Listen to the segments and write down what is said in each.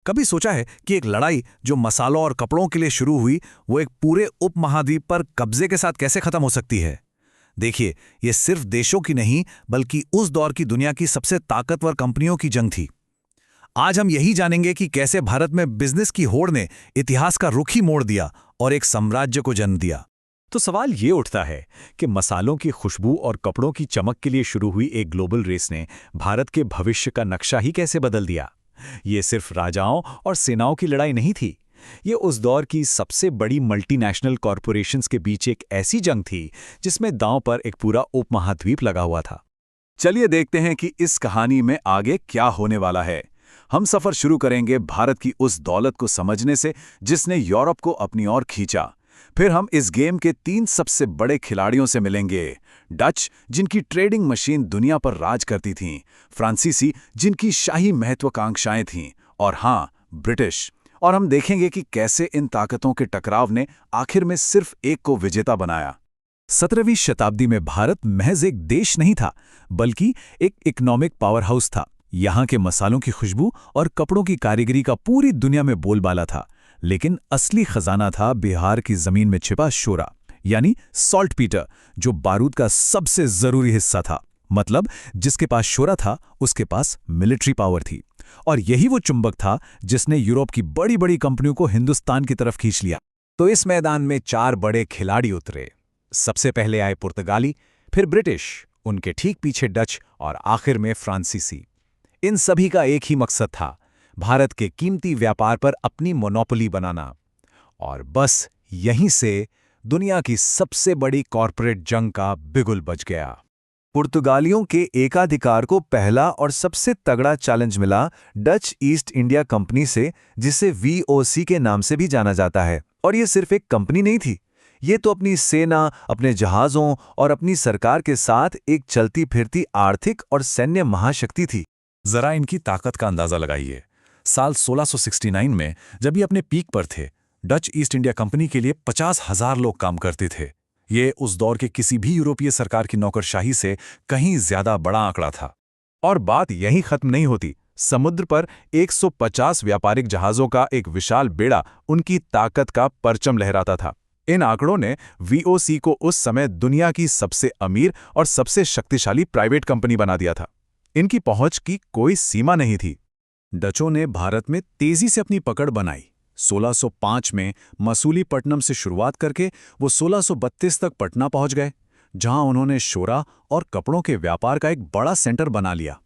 कभी सोचा है कि एक लड़ाई जो मसालों और कपड़ों के लिए शुरू हुई वो एक पूरे उपमहाद्वीप पर कब्जे के साथ कैसे खत्म हो सकती है? देखिए, ये सिर्फ देशों की नहीं बल्कि उस दौर की दुनिया की सबसे ताकतवर कंपनियों की जंग थी। आज हम यही जानेंगे कि कैसे भारत में बिजनेस की होड़ ने इतिहास का रुख ही मोड़ दिया और एक साम्राज्य को जन्म दिया। तो सवाल ये उठता है कि मसालों की खुशबू और कपड़ों की चमक के लिए शुरू हुई एक ग्लोबल रेस ने भारत के भविष्य का नक्शा ही कैसे बदल दिया। ये सिर्फ राजाओं और सेनाओं की लड़ाई नहीं थी, ये उस दौर की सबसे बड़ी मल्टीनेशनल कॉरपोरेशंस के बीच एक ऐसी जंग थी जिसमें दांव पर एक पूरा उपमहाद्वीप लगा हुआ था। चलिए देखते हैं कि इस कहानी में आगे क्या होने वाला है। हम सफर शुरू करेंगे भारत की उस दौलत को समझने से जिसने यूरोप को अपनी ओर खींचा। फिर हम इस गेम के 3 सबसे बड़े खिलाड़ियों से मिलेंगे। डच, जिनकी ट्रेडिंग मशीन दुनिया पर राज करती थीं, फ्रांसीसी, जिनकी शाही महत्वाकांक्षाएं थीं, और हाँ, ब्रिटिश। और हम देखेंगे कि कैसे इन ताकतों के टकराव ने आखिर में सिर्फ एक को विजेता बनाया। 17वीं शताब्दी में भारत महज एक देश नहीं था बल्कि एक इकोनॉमिक पावर हाउस था। यहाँ के मसालों की खुशबू और कपड़ों की कारीगरी का पूरी दुनिया में बोलबाला था। लेकिन असली खजाना था बिहार की जमीन में छिपा शोरा, यानी सॉल्ट पीटर, जो बारूद का सबसे जरूरी हिस्सा था। मतलब जिसके पास शोरा था उसके पास मिलिट्री पावर थी, और यही वो चुंबक था जिसने यूरोप की बड़ी बड़ी कंपनियों को हिंदुस्तान की तरफ खींच लिया। तो इस मैदान में 4 बड़े खिलाड़ी उतरे। सबसे पहले आए पुर्तगाली, फिर ब्रिटिश, उनके ठीक पीछे डच और आखिर में फ्रांसीसी। इन सभी का एक ही मकसद था, भारत के कीमती व्यापार पर अपनी मोनोपोली बनाना। और बस यहीं से दुनिया की सबसे बड़ी कॉरपोरेट जंग का बिगुल बज गया। पुर्तगालियों के एकाधिकार को पहला और सबसे तगड़ा चैलेंज मिला डच ईस्ट इंडिया कंपनी से, जिसे VOC के नाम से भी जाना जाता है। और ये सिर्फ एक कंपनी नहीं थी, ये तो अपनी सेना, अपने जहाज़ों और अपनी सरकार के साथ एक चलती फिरती आर्थिक और सैन्य महाशक्ति थी। जरा इनकी ताकत का अंदाजा लगाइए। साल 1669 में जब ये अपने पीक पर थे, डच ईस्ट इंडिया कंपनी के लिए 50,000 लोग काम करते थे। ये उस दौर के किसी भी यूरोपीय सरकार की नौकरशाही से कहीं ज्यादा बड़ा आंकड़ा था। और बात यहीं खत्म नहीं होती। समुद्र पर 150 व्यापारिक जहाज़ों का एक विशाल बेड़ा उनकी ताकत का परचम लहराता था। इन आंकड़ों ने VOC को उस समय दुनिया की सबसे अमीर और सबसे शक्तिशाली प्राइवेट कंपनी बना दिया था। इनकी पहुंच की कोई सीमा नहीं थी। डचों ने भारत में तेजी से अपनी पकड़ बनाई। 1605 में मसूलीपट्टनम से शुरुआत करके वो 1632 तक पटना पहुंच गए, जहां उन्होंने शोरा और कपड़ों के व्यापार का एक बड़ा सेंटर बना लिया।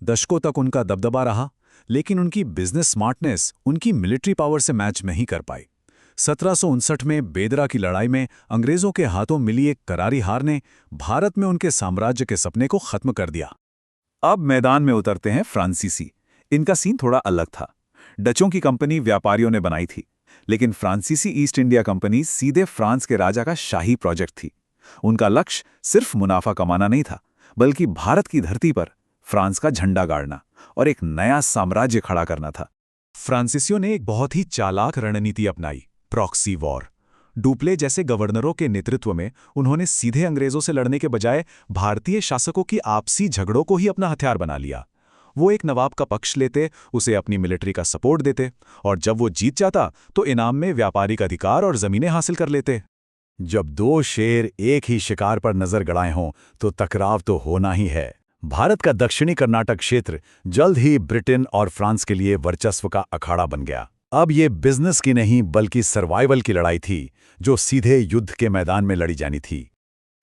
दशकों तक उनका दबदबा रहा, लेकिन उनकी बिजनेस स्मार्टनेस उनकी मिलिट्री पावर से मैच नहीं कर पाई। 1759 में बेदरा की लड़ाई में अंग्रेजों के हाथों मिली एक करारी हार ने भारत में उनके साम्राज्य के सपने को खत्म कर दिया। अब मैदान में उतरते हैं फ्रांसीसी। इनका सीन थोड़ा अलग था। डचों की कंपनी व्यापारियों ने बनाई थी, लेकिन फ्रांसीसी ईस्ट इंडिया कंपनी सीधे फ्रांस के राजा का शाही प्रोजेक्ट थी। उनका लक्ष्य सिर्फ मुनाफा कमाना नहीं था, बल्कि भारत की धरती पर फ्रांस का झंडा गाड़ना और एक नया साम्राज्य खड़ा करना था। फ्रांसीसियों ने एक बहुत ही चालाक रणनीति अपनाई, प्रॉक्सी वॉर। डुप्ले जैसे गवर्नरों के नेतृत्व में उन्होंने सीधे अंग्रेजों से लड़ने के बजाय भारतीय शासकों की आपसी झगड़ों को ही अपना हथियार बना लिया। वो एक नवाब का पक्ष लेते, उसे अपनी मिलिट्री का सपोर्ट देते, और जब वो जीत जाता तो इनाम में व्यापारिक अधिकार और जमीनें हासिल कर लेते। जब 2 शेर एक ही शिकार पर नजर गड़ाए हों तो टकराव तो होना ही है। भारत का दक्षिणी कर्नाटक क्षेत्र जल्द ही ब्रिटेन और फ्रांस के लिए वर्चस्व का अखाड़ा बन गया। अब ये बिजनेस की नहीं बल्कि सर्वाइवल की लड़ाई थी, जो सीधे युद्ध के मैदान में लड़ी जानी थी।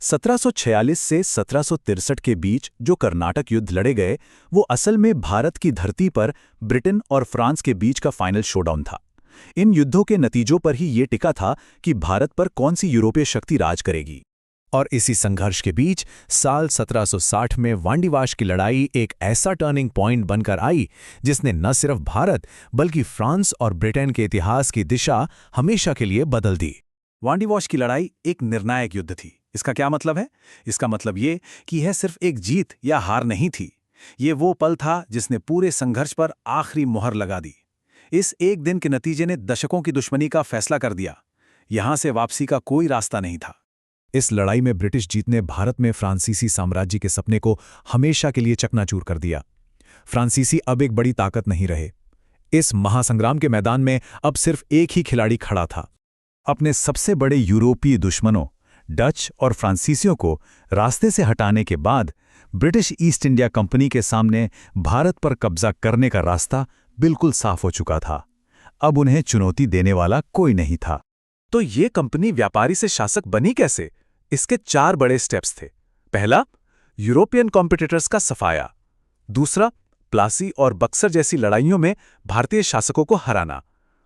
1746 से 1763 के बीच जो कर्नाटक युद्ध लड़े गए, वो असल में भारत की धरती पर ब्रिटेन और फ्रांस के बीच का फाइनल शोडाउन था। इन युद्धों के नतीजों पर ही ये टिका था कि भारत पर कौन सी यूरोपीय शक्ति राज करेगी। और इसी संघर्ष के बीच साल 1760 में वांडीवाश की लड़ाई एक ऐसा टर्निंग पॉइंट बनकर आई जिसने न सिर्फ भारत बल्कि फ्रांस और ब्रिटेन के इतिहास की दिशा हमेशा के लिए बदल दी। वांडीवाश की लड़ाई एक निर्णायक युद्ध थी। इसका क्या मतलब है? इसका मतलब ये कि यह सिर्फ एक जीत या हार नहीं थी, ये वो पल था जिसने पूरे संघर्ष पर आखिरी मुहर लगा दी। इस एक दिन के नतीजे ने दशकों की दुश्मनी का फैसला कर दिया। यहां से वापसी का कोई रास्ता नहीं था। इस लड़ाई में ब्रिटिश जीत ने भारत में फ्रांसीसी साम्राज्य के सपने को हमेशा के लिए चकनाचूर कर दिया। फ्रांसीसी अब एक बड़ी ताकत नहीं रहे, इस महासंग्राम के मैदान में अब सिर्फ एक ही खिलाड़ी खड़ा था। अपने सबसे बड़े यूरोपीय दुश्मनों डच और फ्रांसीसियों को रास्ते से हटाने के बाद ब्रिटिश ईस्ट इंडिया कंपनी के सामने भारत पर कब्जा करने का रास्ता बिल्कुल साफ हो चुका था। अब उन्हें चुनौती देने वाला कोई नहीं था। तो ये कंपनी व्यापारी से शासक बनी कैसे? इसके 4 बड़े स्टेप्स थे। पहला, यूरोपियन कॉम्पिटिटर्स का सफाया। दूसरा, प्लासी और बक्सर जैसी लड़ाइयों में भारतीय शासकों को हराना।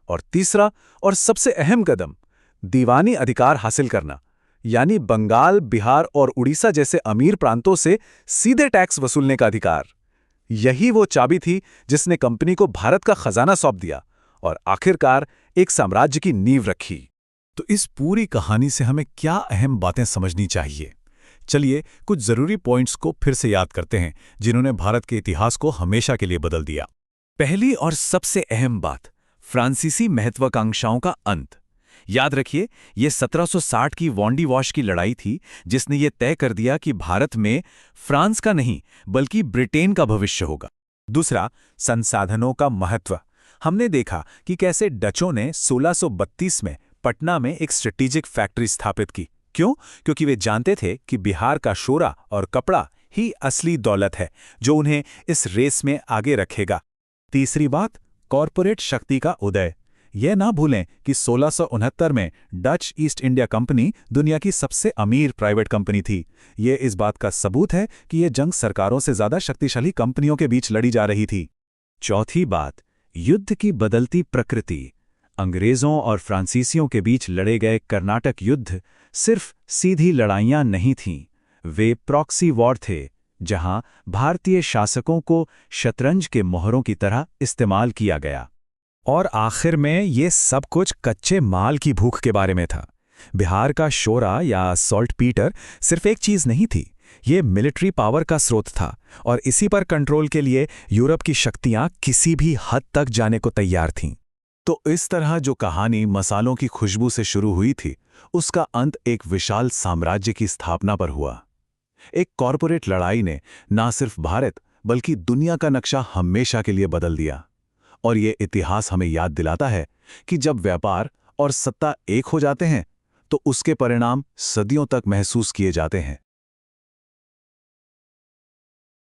और तीसरा और सबसे अहम कदम, दीवानी अधिकार हासिल करना, यानी बंगाल, बिहार और उड़ीसा जैसे अमीर प्रांतों से सीधे टैक्स वसूलने का अधिकार। यही वो चाबी थी जिसने कंपनी को भारत का खजाना सौंप दिया और आखिरकार एक साम्राज्य की नींव रखी। तो इस पूरी कहानी से हमें क्या अहम बातें समझनी चाहिए? चलिए कुछ जरूरी पॉइंट्स को फिर से याद करते हैं जिन्होंने भारत के इतिहास को हमेशा के लिए बदल दिया। पहली और सबसे अहम बात, फ्रांसीसी महत्वाकांक्षाओं का अंत। याद रखिए, ये 1760 की वॉन्डी वॉश की लड़ाई थी जिसने ये तय कर दिया कि भारत में फ्रांस का नहीं बल्कि ब्रिटेन का भविष्य होगा। दूसरा, संसाधनों का महत्व। हमने देखा कि कैसे डचों ने 1632 में पटना में एक स्ट्रेटेजिक फैक्ट्री स्थापित की। क्यों? क्योंकि वे जानते थे कि बिहार का शोरा और कपड़ा ही असली दौलत है जो उन्हें इस रेस में आगे रखेगा। तीसरी बात, कॉरपोरेट शक्ति का उदय। यह ना भूलें कि 1669 में डच ईस्ट इंडिया कंपनी दुनिया की सबसे अमीर प्राइवेट कंपनी थी। यह इस बात का सबूत है कि यह जंग सरकारों से ज्यादा शक्तिशाली कंपनियों के बीच लड़ी जा रही थी। चौथी बात, युद्ध की बदलती प्रकृति। अंग्रेजों और फ्रांसीसियों के बीच लड़े गए कर्नाटक युद्ध सिर्फ सीधी लड़ाइयां नहीं थीं, वे प्रॉक्सी वॉर थे, जहां भारतीय शासकों को शतरंज के मोहरों की तरह इस्तेमाल किया गया। और आखिर में ये सब कुछ कच्चे माल की भूख के बारे में था। बिहार का शोरा या सॉल्ट पीटर सिर्फ एक चीज नहीं थी, ये मिलिट्री पावर का स्रोत था और इसी पर कंट्रोल के लिए यूरोप की शक्तियां किसी भी हद तक जाने को तैयार थीं। तो इस तरह जो कहानी मसालों की खुशबू से शुरू हुई थी, उसका अंत एक विशाल साम्राज्य की स्थापना पर हुआ। एक कॉरपोरेट लड़ाई ने ना सिर्फ भारत बल्कि दुनिया का नक्शा हमेशा के लिए बदल दिया। और ये इतिहास हमें याद दिलाता है कि जब व्यापार और सत्ता एक हो जाते हैं तो उसके परिणाम सदियों तक महसूस किए जाते हैं।